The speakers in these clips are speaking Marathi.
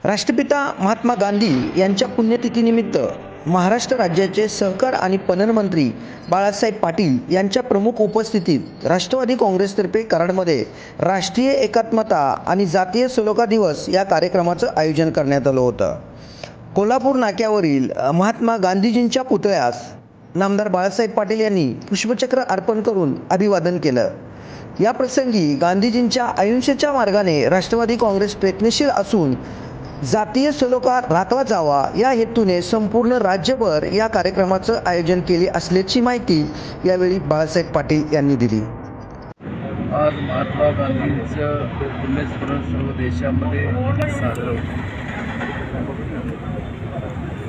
राष्ट्रपिता महात्मा गांधी यांच्या पुण्यतिथीनिमित्त महाराष्ट्र राज्याचे सहकार आणि पणन मंत्री बाळासाहेब पाटील यांच्या प्रमुख उपस्थितीत राष्ट्रवादी काँग्रेसतर्फे कराडमध्ये राष्ट्रीय एकात्मता आणि जातीय सलोखा दिवस या कार्यक्रमाचं आयोजन करण्यात आलं होतं. कोल्हापूर नाक्यावरील महात्मा गांधीजींच्या पुतळ्यास नामदार बाळासाहेब पाटील यांनी पुष्पचक्र अर्पण करून अभिवादन केलं. या प्रसंगी गांधीजींच्या अहिंसेच्या मार्गाने राष्ट्रवादी काँग्रेस प्रयत्नशील असून जातीय सलोखा राखला जावा या हेतूने संपूर्ण राज्यभर या कार्यक्रमाचं आयोजन केले असल्याची माहिती यावेळी बाळासाहेब पाटील यांनी दिली. आज महात्मा गांधींचं पुण्यस्मरण सर्व देशामध्ये साजरं होतं.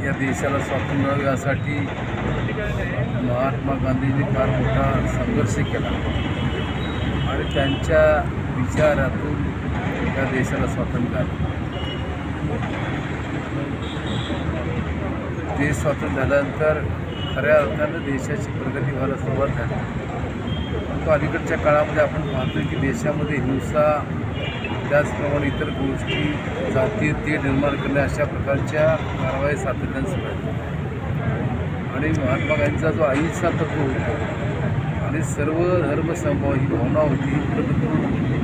या देशाला स्वातंत्र्य मिळावं यासाठी महात्मा गांधींनी फार मोठा संघर्ष केला आणि त्यांच्या विचारातून या देशाला स्वातंत्र्य आलं. देश स्वातंत्र्य झाल्यानंतर खऱ्या अर्थानं देशाची प्रगती व्हायला सुरुवात झाली. परंतु अलीकडच्या काळामध्ये आपण पाहतो की देशामध्ये हिंसा, त्याचप्रमाणे इतर गोष्टी, जातीय तेढ निर्माण करणे अशा प्रकारच्या कारवाई सातत्याने सुरू आहेत. आणि महात्मा गांधींचा जो अहिंसा तत्व आणि सर्व धर्मसमभाव ही भावना होती प्रगती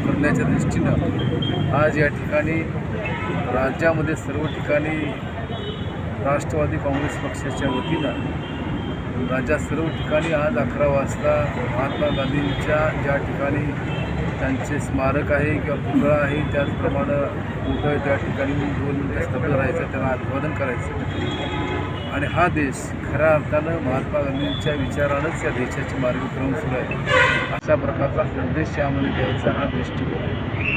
करण्याच्या दृष्टीनं आज या ठिकाणी राज्यामध्ये सर्व ठिकाणी राष्ट्रवादी काँग्रेस पक्षाच्या वतीनं राज्यात सर्व ठिकाणी आज 11 वाजता महात्मा गांधींच्या ज्या ठिकाणी त्यांचे स्मारक आहे किंवा पुतळा आहे त्याचप्रमाणे कुठं त्या ठिकाणी 2 मिनिटं स्तब्ध राहायचं, त्यांना अभिवादन करायचं. आणि हा देश खऱ्या अर्थानं महात्मा गांधींच्या विचारानंच या देशाचे मार्गक्रमण सुरू आहे अशा प्रकारचा संदेश यामध्ये द्यायचा हा दृष्टिकोन.